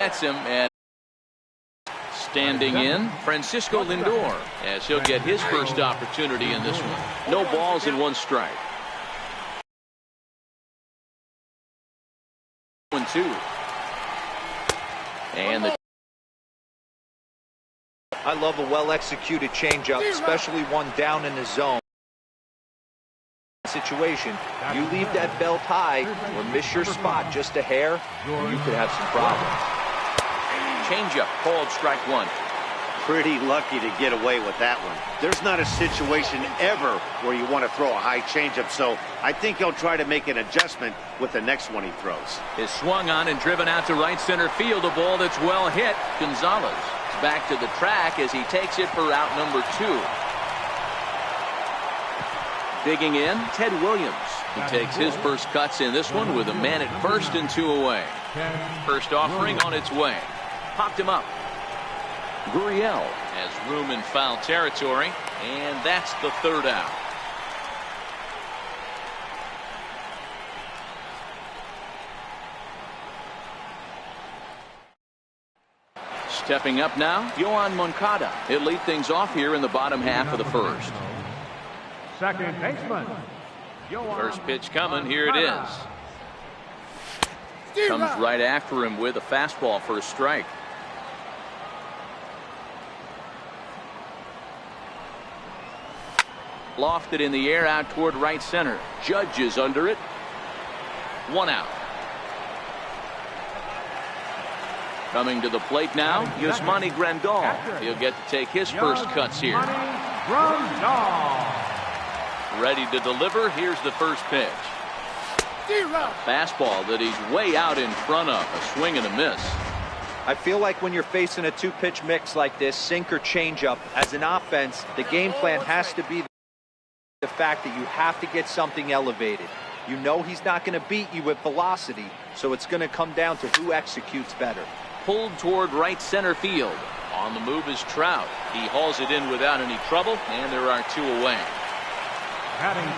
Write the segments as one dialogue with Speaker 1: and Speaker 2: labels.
Speaker 1: That's him. And standing in, Francisco Lindor, as he'll get his first opportunity in this one. No balls and 1 strike. 1-2. And the
Speaker 2: I love a well-executed changeup, especially one down in the zone situation. You leave that belt high or miss your spot just a hair, you could have some problems.
Speaker 1: Changeup called strike 1.
Speaker 3: Pretty lucky to get away with that one. There's not a situation ever where you want to throw a high changeup, so I think he'll try to make an adjustment with the next one he throws.
Speaker 1: Is swung on and driven out to right center field. A ball that's well hit. Gonzalez is back to the track as he takes it for out number 2. Digging in, Ted Williams. He takes his first cuts in this one with a man at first and 2 away. First offering on its way. Popped him up. Gurriel has room in foul territory, and that's the 3rd out. Stepping up now, Yohan Moncada. He'll lead things off here in the bottom half of the 1st.
Speaker 4: Second baseman.
Speaker 1: First pitch coming. Here it is. Comes right after him with a fastball for a strike. Lofted in the air out toward right center. Judge is under it. 1 out. Coming to the plate now, Yasmani Grandal. He'll get to take his first cuts here. Ready to deliver. Here's the first pitch. Fastball that he's way out in front of. A swing and a miss.
Speaker 2: I feel like when you're facing a 2-pitch mix like this, sink or changeup, as an offense, the game plan has to be the fact that you have to get something elevated. You know he's not going to beat you with velocity, so it's going to come down to who executes better.
Speaker 1: Pulled toward right center field. On the move is Trout. He hauls it in without any trouble, and there are 2 away.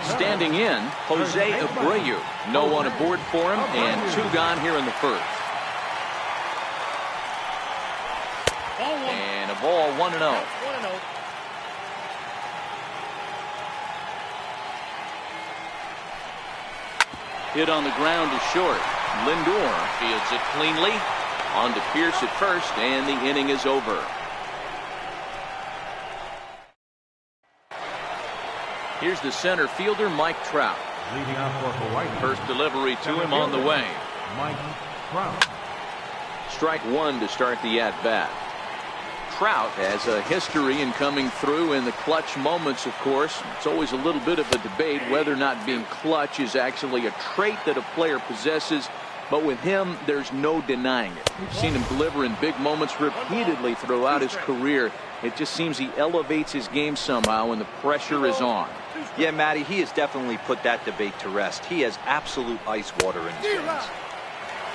Speaker 1: Standing in, Jose Abreu. No one aboard for him, and 2 gone here in the 1st. And a ball, 1-0. Hit on the ground to short. Lindor fields it cleanly. On to Pierce at first, and the inning is over. Here's the center fielder, Mike Trout. First delivery to him on the way. Strike 1 to start the at-bat. Trout has a history in coming through in the clutch moments, of course. It's always a little bit of a debate whether or not being clutch is actually a trait that a player possesses. But with him, there's no denying it. We've seen him deliver in big moments repeatedly throughout his career. It just seems he elevates his game somehow when the pressure is on.
Speaker 2: Yeah, Matty, he has definitely put that debate to rest. He has absolute ice water in his veins.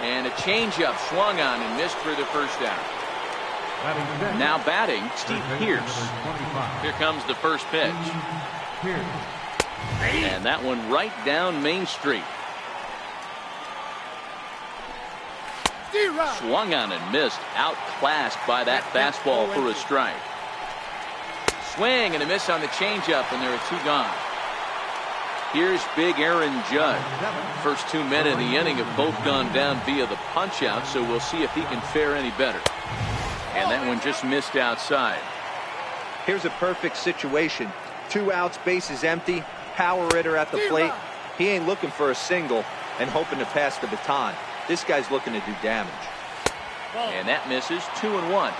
Speaker 1: And a changeup swung on and missed for the first out. Now batting, Steve Pierce. Here comes the first pitch. And that one right down Main Street. Swung on and missed. Outclassed by that fastball for a strike. Swing and a miss on the changeup, and there are 2 gone. Here's big Aaron Judge. First 2 men in the inning have both gone down via the punch-out, so we'll see if he can fare any better. And that one just missed outside.
Speaker 2: Here's a perfect situation. 2 outs, bases empty, power hitter at the plate. He ain't looking for a single and hoping to pass the baton. This guy's looking to do damage.
Speaker 1: And that misses. 2-1.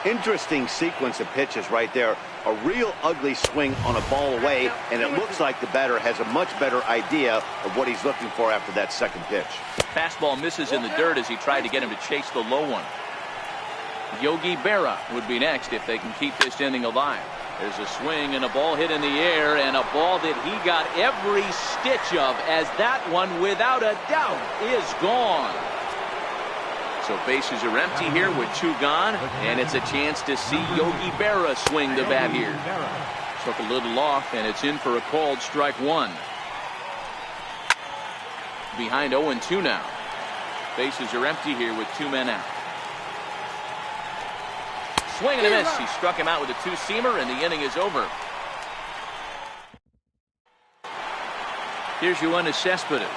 Speaker 3: Interesting sequence of pitches right there. A real ugly swing on a ball away, and it looks like the batter has a much better idea of what he's looking for after that second pitch.
Speaker 1: Fastball misses in the dirt as he tried to get him to chase the low one. Yogi Berra would be next if they can keep this inning alive. There's a swing and a ball hit in the air, and a ball that he got every stitch of, as that one without a doubt is gone. So bases are empty here with 2 gone, and it's a chance to see Yogi Berra swing the bat here. Took a little off, and it's in for a called strike 1. Behind 0-2 now. Bases are empty here with 2 men out. Swing and a miss. He struck him out with a two-seamer, and the inning is over. Here's Yoenis Cespedes.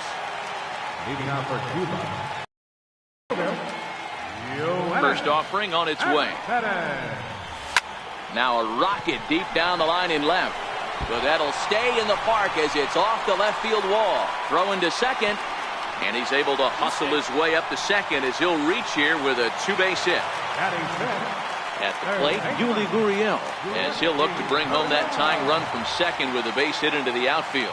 Speaker 4: Leading off for Cuba.
Speaker 1: First offering on its way. Now a rocket deep down the line in left. But that'll stay in the park as it's off the left field wall. Throwing to second. And he's able to hustle his way up to second as he'll reach here with a two-base hit. At the plate, Yuli Gurriel, as he'll look to bring home that tying run from second with a base hit into the outfield.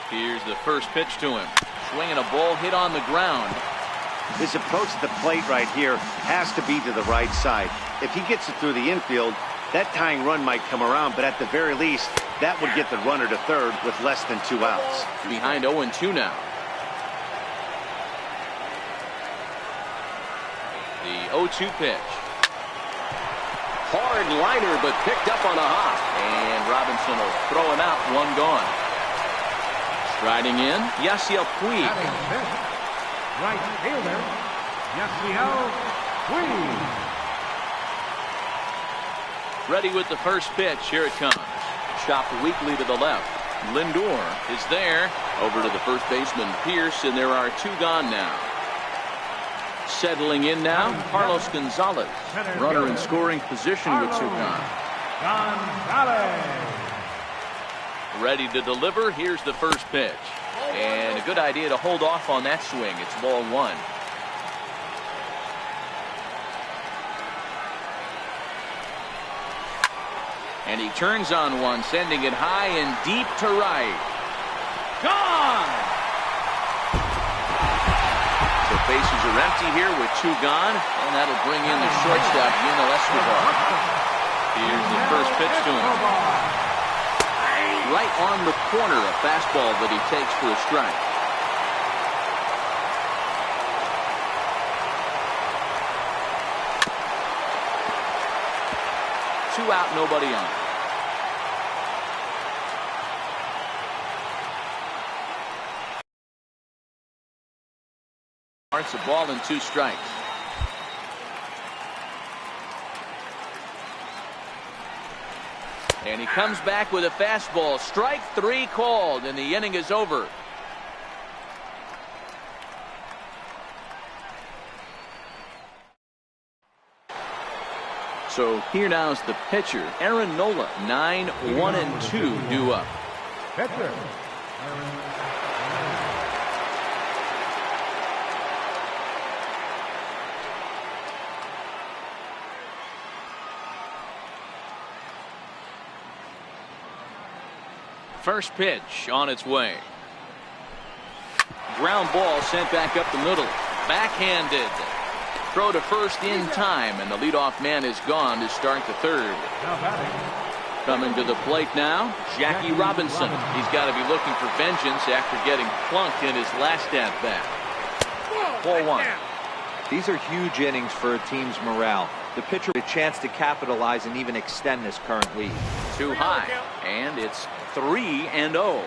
Speaker 1: Here's the first pitch to him. Swinging a ball hit on the ground.
Speaker 3: His approach to the plate right here has to be to the right side. If he gets it through the infield, that tying run might come around, but at the very least, that would get the runner to third with less than 2 outs.
Speaker 1: Behind 0-2 now. The 0-2 pitch. Hard liner, but picked up on a hop. And Robinson will throw him out, one gone. Striding in, Yasiel Puig.
Speaker 4: Right fielder, Yasiel Puig.
Speaker 1: Ready with the first pitch. Here it comes. Chopped weakly to the left. Lindor is there. Over to the first baseman, Pierce, and there are 2 gone now. Settling in now, Carlos Gonzalez. Runner in scoring position with 2 gone.
Speaker 4: Gonzalez.
Speaker 1: Ready to deliver. Here's the first pitch. And a good idea to hold off on that swing. It's ball 1. And he turns on one, sending it high and deep to right. Gone! The bases are empty here with 2 gone, and that'll bring in the shortstop, Yunel Escobar. Here's the first pitch to him. Right on the corner, a fastball that he takes for a strike. Two out, nobody on. It's a ball and 2 strikes. And he comes back with a fastball. Strike 3 called, and the inning is over. So here now's the pitcher, Aaron Nola. 9-1-2 due up.
Speaker 4: Pitcher.
Speaker 1: First pitch on its way. Ground ball sent back up the middle. Backhanded. Throw to first in time, and the leadoff man is gone to start the third. Coming to the plate now, Jackie Robinson. He's got to be looking for vengeance after getting plunked in his last at-bat. Ball 1.
Speaker 2: These are huge innings for a team's morale. The pitcher with a chance to capitalize and even extend this current lead.
Speaker 1: Too high, and it's 3-0.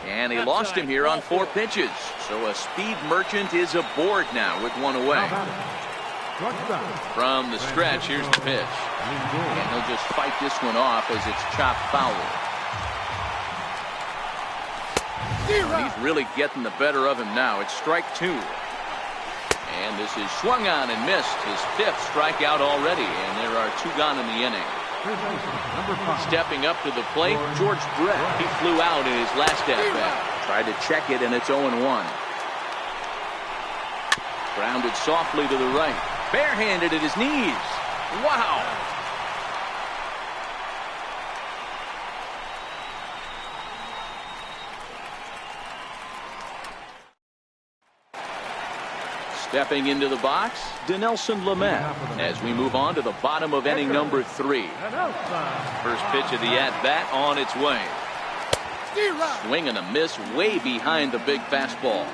Speaker 1: And he lost him here on 4 pitches. So a speed merchant is aboard now with 1 away. From the stretch, here's the pitch. And he'll just fight this one off as it's chopped foul. He's really getting the better of him now. It's strike 2. And this is swung on and missed. His 5th strikeout already. And there are 2 gone in the inning. Stepping up to the plate, George Brett. He flew out in his last at-bat. Tried to check it, and it's 0-1. Grounded softly to the right. Barehanded at his knees. Wow. Stepping into the box, Dinelson Lamet, as we move on to the bottom of inning number 3. First pitch of the at-bat on its way. Swing and a miss way behind the big fastball.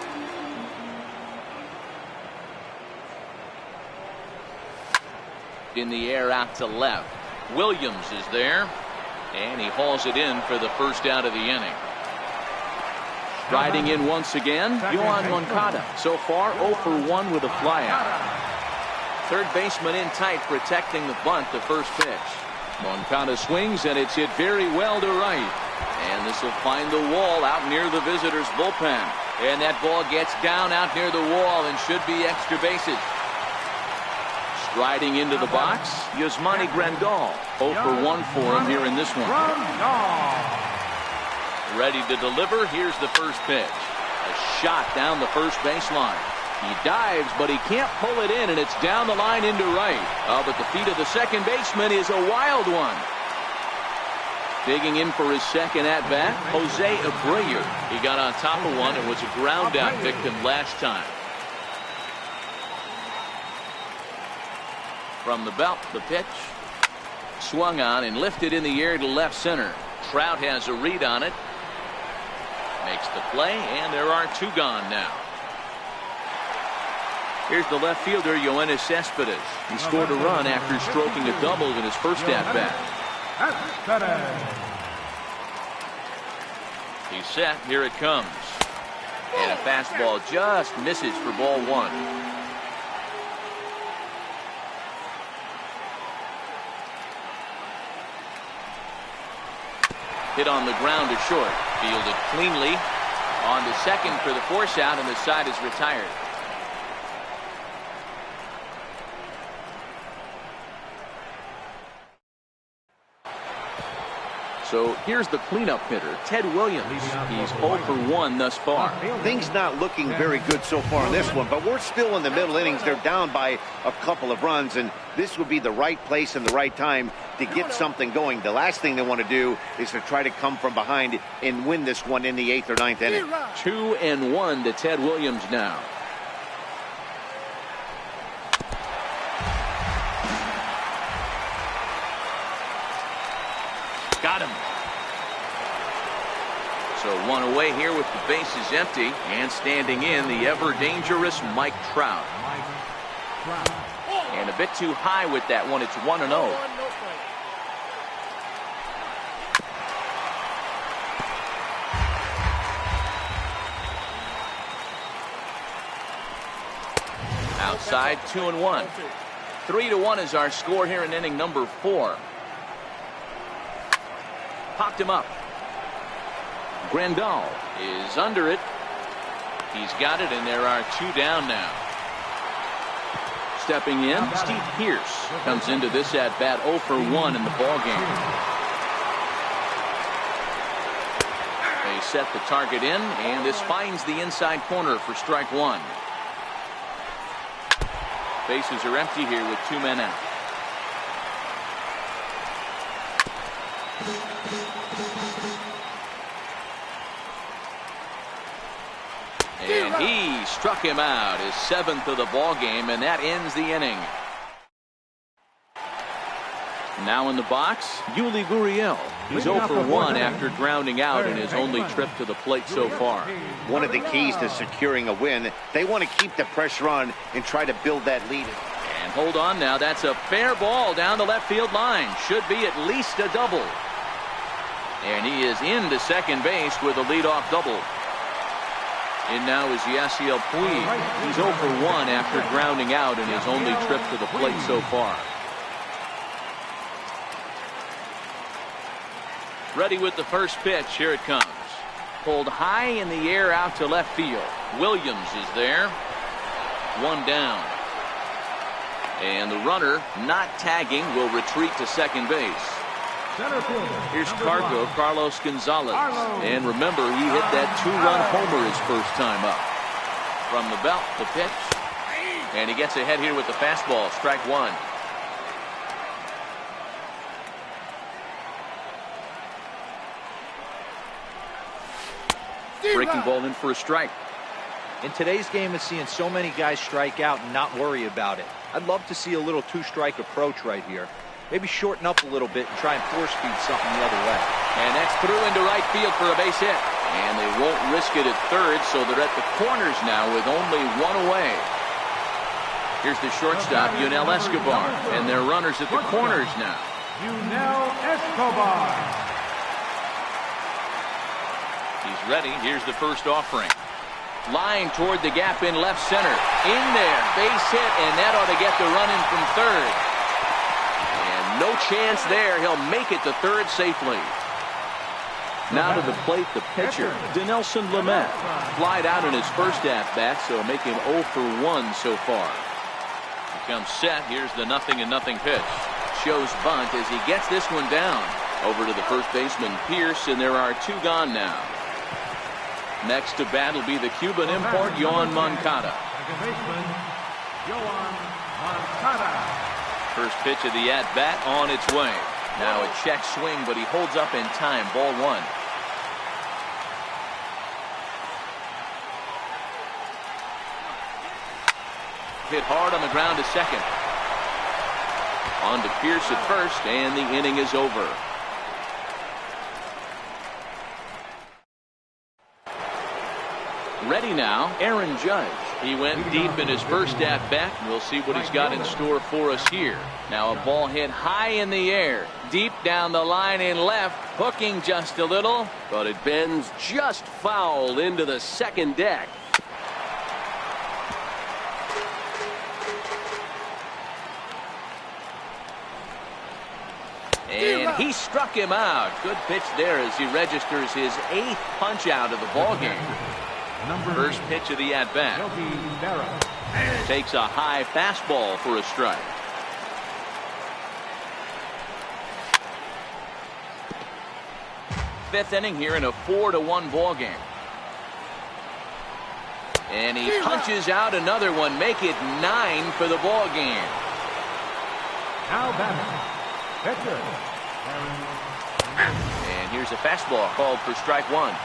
Speaker 1: In the air out to left. Williams is there, and he hauls it in for the first out of the inning. Riding in once again, Yohan Moncada. So far, 0 for 1 with a flyout. Third baseman in tight, protecting the bunt, the first pitch. Moncada swings, and it's hit very well to right. And this will find the wall out near the visitors' bullpen. And that ball gets down out near the wall and should be extra bases. Striding into the box, Yasmani Grandal. 0 for 1 for him here in this one. Ready to deliver. Here's the first pitch. A shot down the first baseline. He dives, but he can't pull it in, and it's down the line into right. But the feet of the second baseman is a wild one. Digging in for his second at-bat, Jose Abreu. He got on top of one and was a ground-out victim last time. From the belt, the pitch. Swung on and lifted in the air to left center. Trout has a read on it. Makes the play, and there are 2 gone now. Here's the left fielder, Yoenis Cespedes. He scored a run after stroking a double in his first at-bat. He's set. Here it comes. And a fastball just misses for ball 1. Hit on the ground to short. Fielded cleanly. On to second for the force out, and the side is retired. So here's the cleanup hitter, Ted Williams. He's 0 for 1 thus far.
Speaker 3: Things not looking very good so far in this one, but we're still in the middle innings. They're down by a couple of runs, and this would be the right place and the right time to get something going. The last thing they want to do is to try to come from behind and win this one in the 8th or 9th inning.
Speaker 1: 2-1 to Ted Williams now. Got him. So 1 away here with the bases empty, and standing in the ever dangerous Mike Trout. And a bit too high with that one. It's 1-0. Outside, 2-1. 3-1 is our score here in inning number 4. Popped him up. Grandal is under it. He's got it, and there are 2 down now. Stepping in, Steve Pearce comes into this at-bat 0 for 1 in the ballgame. They set the target in, and this finds the inside corner for strike 1. Bases are empty here with 2 men out. And he struck him out, his 7th of the ball game, and that ends the inning. Now in the box, Yuli Gurriel. He's 0 for 1 after grounding out in his only trip to the plate so far.
Speaker 3: One of the keys to securing a win, they want to keep the pressure on and try to build that lead.
Speaker 1: And hold on now, that's a fair ball down the left field line. Should be at least a double. And he is into second base with a leadoff double. In now is Yasiel Puig. He's 0 for 1 after grounding out in his only trip to the plate so far. Ready with the first pitch. Here it comes. Pulled high in the air out to left field. Williams is there. 1 down. And the runner, not tagging, will retreat to second base. Here's Carlos Gonzalez. And remember, he hit that 2-run homer his first time up. From the belt, the pitch. And he gets ahead here with the fastball. Strike 1. Breaking ball in for a strike.
Speaker 2: In today's game, it's seeing so many guys strike out and not worry about it. I'd love to see a little 2-strike approach right here. Maybe shorten up a little bit and try and force feed something the other way.
Speaker 1: And that's through into right field for a base hit. And they won't risk it at third, so they're at the corners now with only 1 away. Here's the shortstop, Yunel Escobar. And their runners at the corners now.
Speaker 4: Yunel Escobar.
Speaker 1: He's ready. Here's the first offering. Line toward the gap in left center. In there. Base hit, and that ought to get the run in from third. And no chance there. He'll make it to third safely. Now to the plate, the pitcher, Dinelson Lamet. Flied out in his first at-bat, so make him 0 for 1 so far. He comes set. Here's the 0-0 pitch. Shows bunt as he gets this one down. Over to the first baseman, Pierce, and there are 2 gone now. Next to bat will be the Cuban import, Yoan Moncada.
Speaker 4: Second baseman, Yoan Moncada.
Speaker 1: First pitch of the at-bat on its way. Now a check swing, but he holds up in time. Ball 1. Hit hard on the ground to second. On to Pierce at first, and the inning is over. Ready now, Aaron Judge. He went deep in his first at-bat. We'll see what he's got in store for us here. Now a ball hit high in the air, deep down the line in left, hooking just a little, but it bends just foul into the second deck. And he struck him out. Good pitch there as he registers his 8th punch out of the ball game. First pitch of the at-bat. Takes a high fastball for a strike. Fifth inning here in a 4-1 ball game. And he punches out another one. Make it 9 for the ball game.
Speaker 4: Now batting, pitcher.
Speaker 1: And here's a fastball called for strike 1.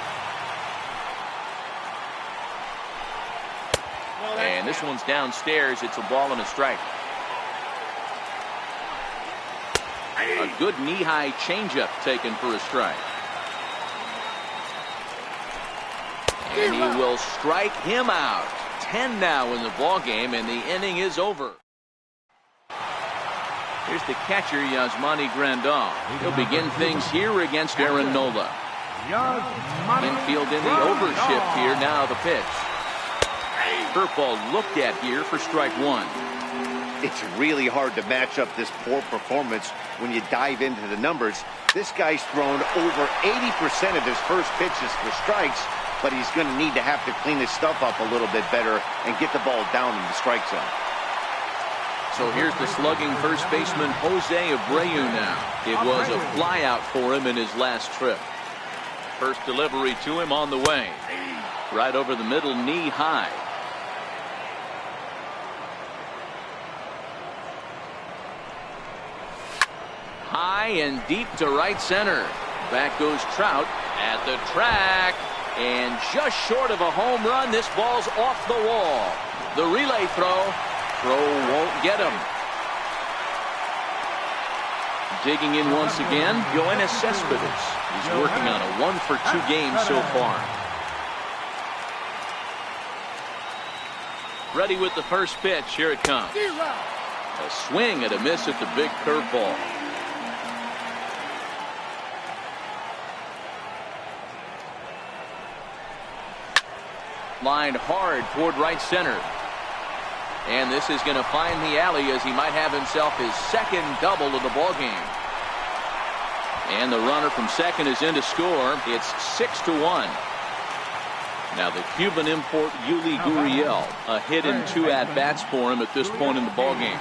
Speaker 1: And this one's downstairs. It's a ball and a strike. A good knee-high changeup taken for a strike. And he will strike him out. 10 now in the ball game, and the inning is over. Here's the catcher, Yasmani Grandal. He'll begin things here against Aaron Nola. Infield in the overshift here. Now the pitch. Curveball looked at here for strike 1.
Speaker 3: It's really hard to match up this poor performance when you dive into the numbers. This guy's thrown over 80% of his first pitches for strikes, but he's going to need to have to clean his stuff up a little bit better and get the ball down in the strike zone.
Speaker 1: So here's the slugging first baseman Jose Abreu now. It was a flyout for him in his last trip. First delivery to him on the way. Right over the middle, knee high. High and deep to right center. Back goes Trout at the track. And just short of a home run, this ball's off the wall. The relay throw. Throw won't get him. Digging in once again, Yoenis Cespedes. He's working on a 1-for-2 game so far. Ready with the first pitch. Here it comes. A swing and a miss at the big curveball. Lined hard toward right center. And this is going to find the alley as he might have himself his second double of the ball game. And the runner from second is in to score. It's 6-1. Now the Cuban import Yuli Gurriel, a hit in 2 at-bats for him at this point in the ball game.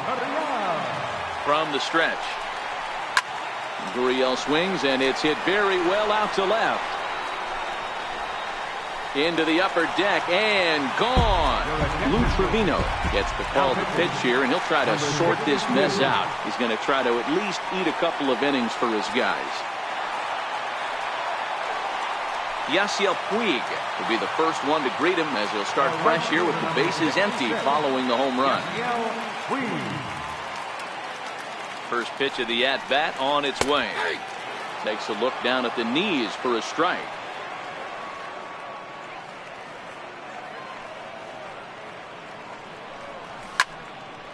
Speaker 1: From the stretch. Gurriel swings, and it's hit very well out to left. Into the upper deck and gone. Lou Trevino gets the call to pitch here, and he'll try to sort this mess out. He's going to try to at least eat a couple of innings for his guys. Yasiel Puig will be the first one to greet him as he'll start fresh here with the bases empty following the home run. First pitch of the at-bat on its way. Takes a look down at the knees for a strike.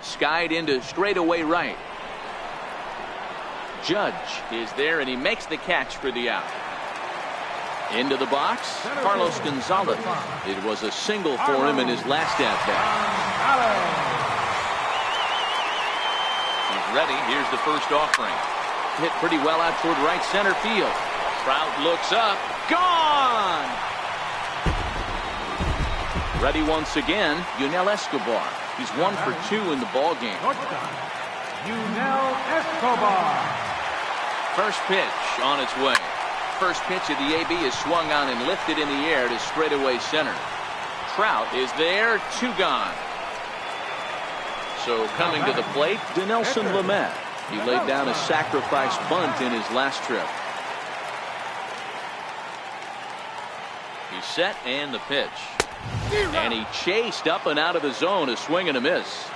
Speaker 1: Skied into straightaway right. Judge is there, and he makes the catch for the out. Into the box, Carlos Gonzalez. It was a single for him in his last at-bat. He's ready. Here's the first offering. Hit pretty well out toward right center field. Trout looks up. Gone! Ready once again, Yunel Escobar. He's 1 for 2 in the ball game.
Speaker 4: Yunel Escobar.
Speaker 1: First pitch on its way. First pitch of the AB is swung on and lifted in the air to straightaway center. Trout is there, 2 gone. So coming to the plate, Dinelson Lamet. He laid down a sacrifice bunt in his last trip. He's set and the pitch. And he chased up and out of the zone, a swing and a miss.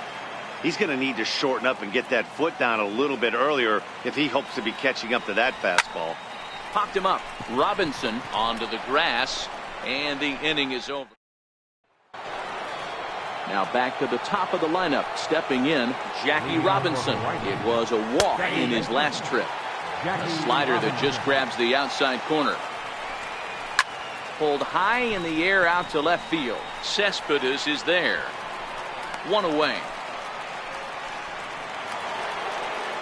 Speaker 3: He's going to need to shorten up and get that foot down a little bit earlier if he hopes to be catching up to that fastball.
Speaker 1: Popped him up. Robinson onto the grass, and the inning is over. Now back to the top of the lineup. Stepping in, Jackie Robinson. It was a walk in his last trip. A slider that just grabs the outside corner. Pulled high in the air out to left field. Cespedes is there. 1 away.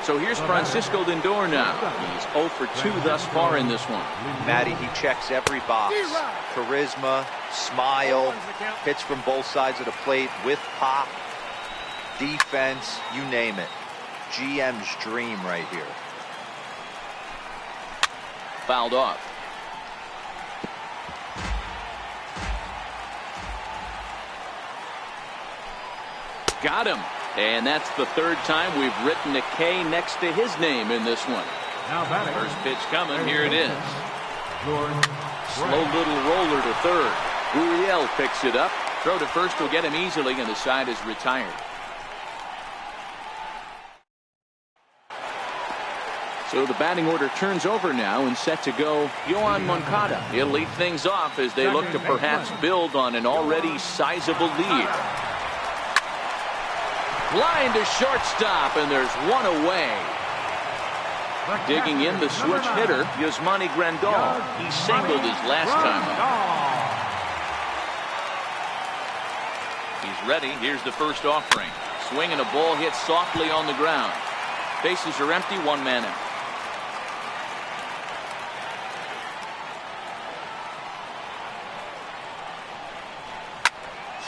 Speaker 1: So here's Francisco Lindor now. He's 0 for 2 thus far in this one.
Speaker 2: Matty, he checks every box. Charisma, smile, hits from both sides of the plate with pop, defense, you name it. GM's dream right here.
Speaker 1: Fouled off. Got him. And that's the 3rd time we've written a K next to his name in this one. First pitch coming. Here it is. Slow little roller to third. Uriel picks it up. Throw to first will get him easily, and the side is retired. So the batting order turns over now, and set to go Yoan Moncada. He'll lead things off as they look to perhaps build on an already sizable lead. Line to shortstop, and there's 1 away. Digging in the switch hitter, Yasmani Grandal. He singled his last time up. He's ready. Here's the first offering. Swing and a ball hit softly on the ground. Bases are empty, 1 man out.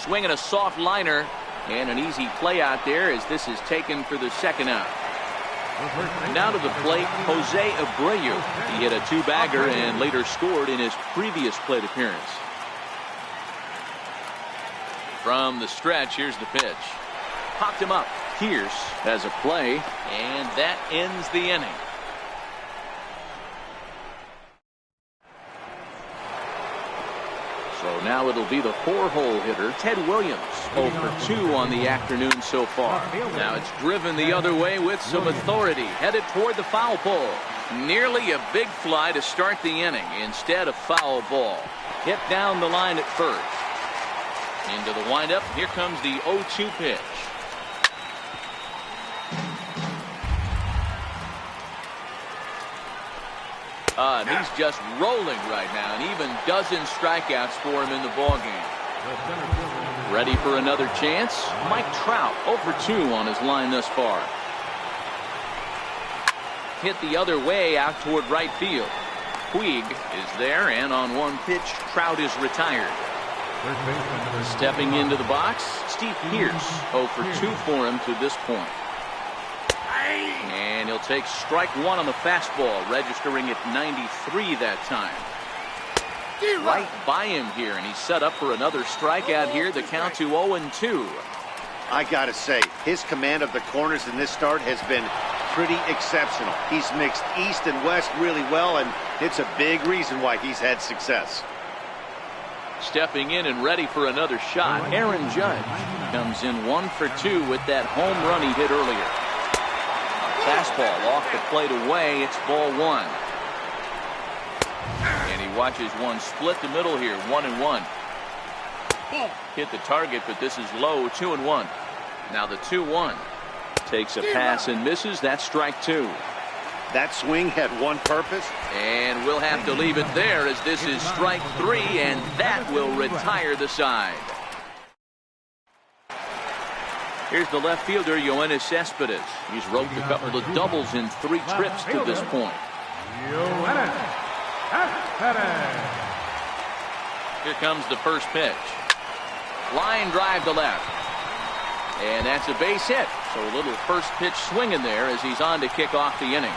Speaker 1: Swinging a soft liner. And an easy play out there as this is taken for the 2nd out. Now to the plate, Jose Abreu. He hit a 2-bagger and later scored in his previous plate appearance. From the stretch, here's the pitch. Popped him up. Pierce has a play, and that ends the inning. So now it'll be the 4-hole hitter, Ted Williams, 0 for 2 on the afternoon so far. Now it's driven the other way with some authority, headed toward the foul pole. Nearly a big fly to start the inning. Instead, a foul ball. Hit down the line at first. Into the windup. Here comes the 0-2 pitch. And he's just rolling right now, and even dozen strikeouts for him in the ballgame. Ready for another chance? Mike Trout, 0 for 2 on his line thus far. Hit the other way out toward right field. Puig is there, and on 1 pitch, Trout is retired. Stepping into the box, Steve Pierce, 0 for 2 for him to this point. And he'll take strike 1 on the fastball, registering at 93 that time. Right by him here, and he's set up for another strikeout here. The count to 0-2.
Speaker 3: I gotta say, his command of the corners in this start has been pretty exceptional. He's mixed east and west really well, and it's a big reason why he's had success.
Speaker 1: Stepping in and ready for another shot, Aaron Judge comes in 1 for 2 with that home run he hit earlier. Fastball off the plate away. It's ball 1. And he watches one split the middle here. 1-1. Hit the target, but this is low. 2-1. Now the 2-1. Takes a pass and misses. That's strike 2.
Speaker 3: That swing had one purpose.
Speaker 1: And we'll have to leave it there as this is strike 3, and that will retire the side. Here's the left fielder, Yoenis Cespedes. He's roped a couple of doubles in 3 trips to this point.
Speaker 4: Yoenis Cespedes.
Speaker 1: Here comes the first pitch. Line drive to left. And that's a base hit. So a little first pitch swing in there as he's on to kick off the inning.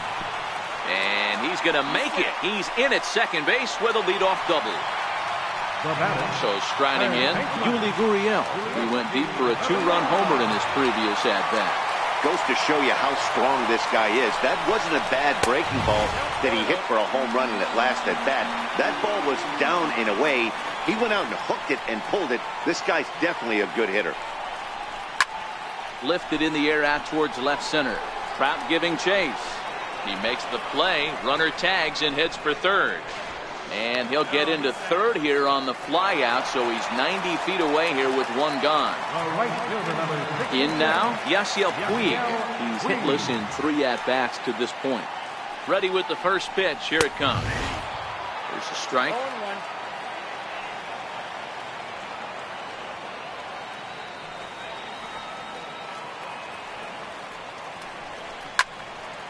Speaker 1: And he's going to make it. He's in at second base with a leadoff double. So striding in, Yuli Gurriel. He went deep for a 2-run homer in his previous at-bat.
Speaker 3: Goes to show you how strong this guy is. That wasn't a bad breaking ball that he hit for a home run in that last at-bat. That ball was down and away. He went out and hooked it and pulled it. This guy's definitely a good hitter.
Speaker 1: Lifted in the air out towards left center. Trout giving chase. He makes the play. Runner tags and heads for third. And he'll get into third here on the fly out, so he's 90 feet away here with 1 gone. In now, Yasiel Puig. He's hitless in 3 at-bats to this point. Ready with the first pitch. Here it comes. There's a strike.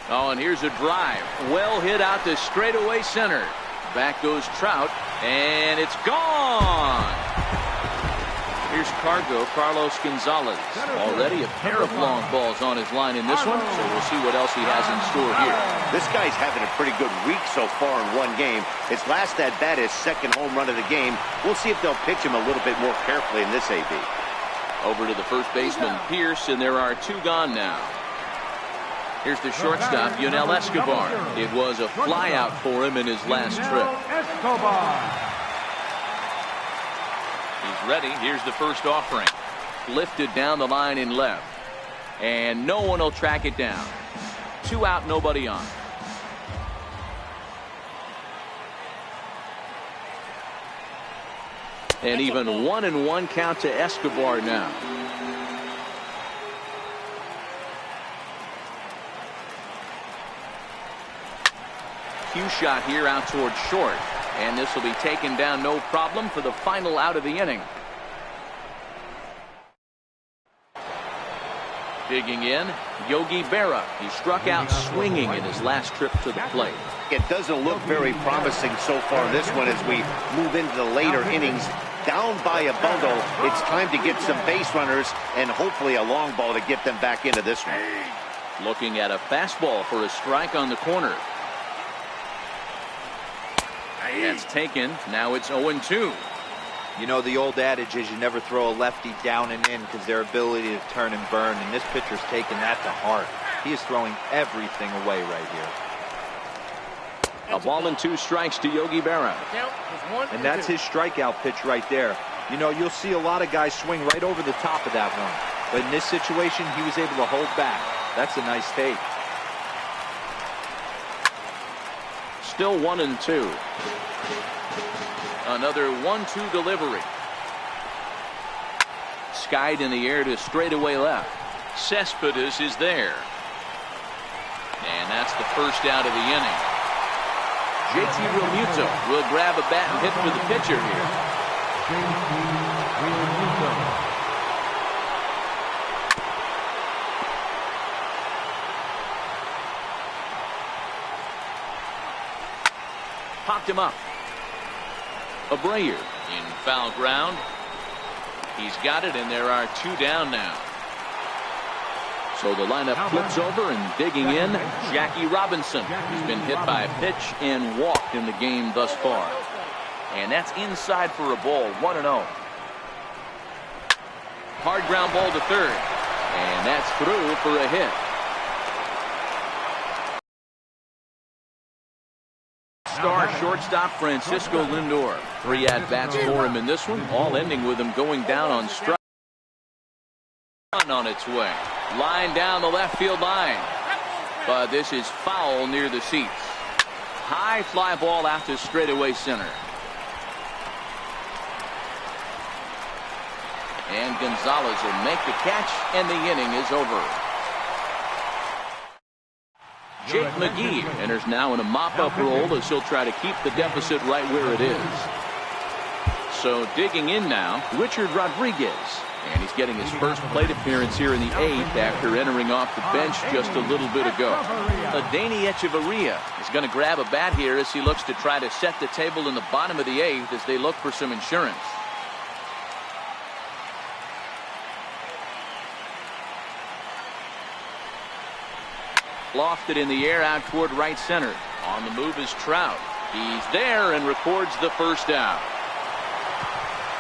Speaker 1: Oh, and here's a drive. Well hit out to straightaway center. Back goes Trout, and it's gone. Here's Carlos Gonzalez. Already a pair of long balls on his line in this one, so we'll see what else he has in store here.
Speaker 3: This guy's having a pretty good week so far in 1 game. His last at-bat is second home run of the game. We'll see if they'll pitch him a little bit more carefully in this AB.
Speaker 1: Over to the first baseman, Pierce, and there are 2 gone now. Here's the shortstop, Yunel Escobar. It was a flyout for him in his last trip. He's ready. Here's the first offering. Lifted down the line in left. And no one will track it down. 2 out, nobody on. And even 1-1 count to Escobar now. Cue shot here out towards short, and this will be taken down no problem for the final out of the inning. Digging in, Yogi Berra. He struck out swinging in his last trip to the plate.
Speaker 3: It doesn't look very promising so far this one as we move into the later innings. Down by a bundle, it's time to get some base runners and hopefully a long ball to get them back into this one.
Speaker 1: Looking at a fastball for a strike on the corner. That's taken. Now it's 0-2.
Speaker 2: You know, the old adage is you never throw a lefty down and in because their ability to turn and burn, and this pitcher's taking that to heart. He is throwing everything away right here.
Speaker 1: A ball and 2 strikes to Yogi Berra.
Speaker 2: And that's his strikeout pitch right there. You know, you'll see a lot of guys swing right over the top of that one. But in this situation, he was able to hold back. That's a nice take.
Speaker 1: Still 1-2. Another 1-2 delivery. Skied in the air to straightaway left. Cespedes is there. And that's the first out of the inning. JT Realmuto will grab a bat and hit for the pitcher here. Popped him up. Abreu in foul ground. He's got it, and there are 2 down now. So the lineup flips over, and digging in, Jackie Robinson. He's been hit by a pitch and walked in the game thus far. And that's inside for a ball, 1-0. Hard ground ball to third. And that's through for a hit. Star shortstop Francisco Lindor. 3 at-bats for him in this one, all ending with him going down on strike. On its way. Line down the left field line. But this is foul near the seats. High fly ball out to straightaway center. And Gonzalez will make the catch, and the inning is over. Jake McGee enters now in a mop-up role as he'll try to keep the deficit right where it is. So digging in now, Richard Rodriguez. And he's getting his first plate appearance here in the 8th after entering off the bench just a little bit ago. Adeiny Echeverria is going to grab a bat here as he looks to try to set the table in the bottom of the 8th as they look for some insurance. Lofted in the air out toward right center. On the move is Trout. He's there and records the first out.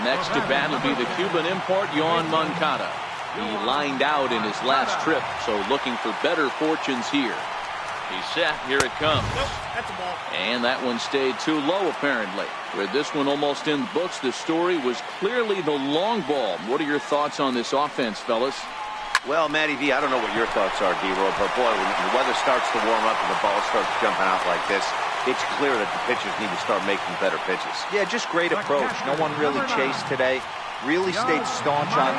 Speaker 1: Next to bat will be the Cuban import, Yoan Moncada. He lined out in his last trip, so looking for better fortunes here. He's set. Here it comes.
Speaker 5: That's a ball.
Speaker 1: And that one stayed too low, apparently. With this one almost in the books, the story was clearly the long ball. What are your thoughts on this offense, fellas?
Speaker 3: Well, Matty V, I don't know what your thoughts are, D-Roll, but boy, when the weather starts to warm up and the ball starts jumping out like this, it's clear that the pitchers need to start making better pitches.
Speaker 2: Yeah, just great approach. No one really chased today. Really stayed staunch on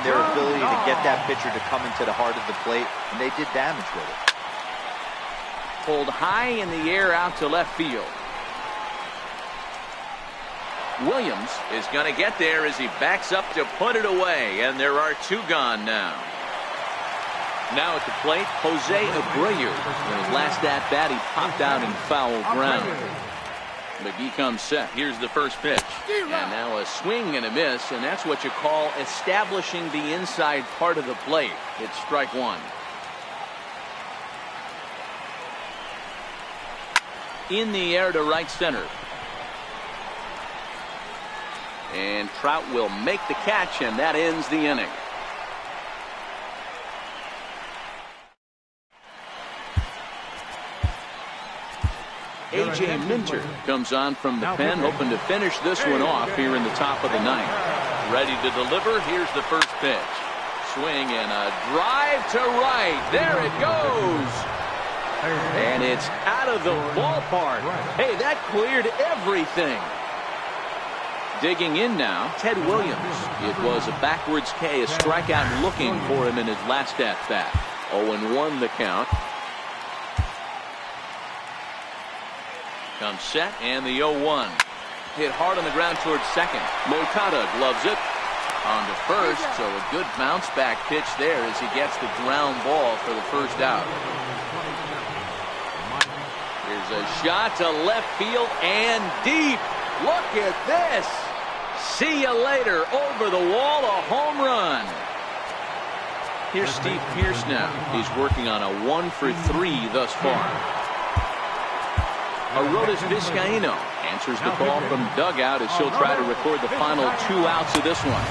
Speaker 2: their ability to get that pitcher to come into the heart of the plate, and they did damage with it.
Speaker 1: Pulled high in the air out to left field. Williams is going to get there as he backs up to put it away, and there are two gone now. Now at the plate, Jose Abreu. In his last at-bat, he popped out in foul ground. McGee comes set. Here's the first pitch. And now a swing and a miss, and that's what you call establishing the inside part of the plate. It's strike one. In the air to right center. And Trout will make the catch, and that ends the inning. A.J. Minter comes on from the pen, hoping to finish this one off here in the top of the 9th. Ready to deliver. Here's the first pitch. Swing and a drive to right. There it goes. And it's out of the ballpark. Hey, that cleared everything. Digging in now, Ted Williams. It was a backwards K, a strikeout looking for him in his last at-bat. 0-1 the count. Comes set, and the 0-1. Hit hard on the ground towards second. Moncada gloves it. On to first, so a good bounce back pitch there as he gets the ground ball for the first out. Here's a shot to left field and deep. Look at this. See you later. Over the wall, a home run. Here's Steve Pearce now. He's working on a 1-for-3 thus far. Aroldis Vizcaíno answers the call from dugout as he'll try to record the final 2 outs of this one.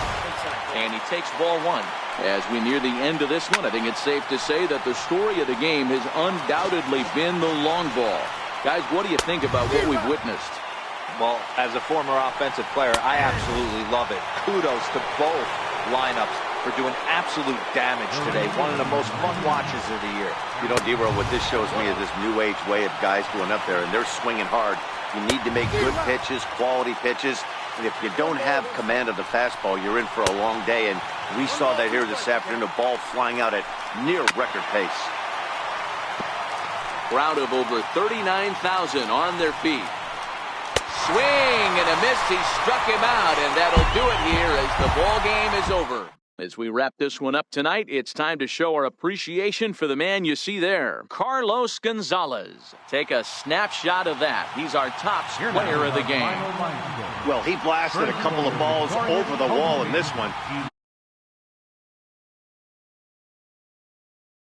Speaker 1: And he takes ball 1. As we near the end of this one, I think it's safe to say that the story of the game has undoubtedly been the long ball. Guys, what do you think about what we've witnessed?
Speaker 2: Well, as a former offensive player, I absolutely love it. Kudos to both lineups for doing absolute damage today. One of the most fun watches of the year.
Speaker 3: You know, D-Roll, what this shows me is this new age way of guys going up there, and they're swinging hard. You need to make good pitches, quality pitches. And if you don't have command of the fastball, you're in for a long day. And we saw that here this afternoon, a ball flying out at near record pace.
Speaker 1: Crowd of over 39,000 on their feet. Swing and a miss. He struck him out, and that'll do it here as the ball game is over. As we wrap this one up tonight, it's time to show our appreciation for the man you see there, Carlos Gonzalez. Take a snapshot of that. He's our top player of the game.
Speaker 3: Well, he blasted a couple of balls over the wall in this one.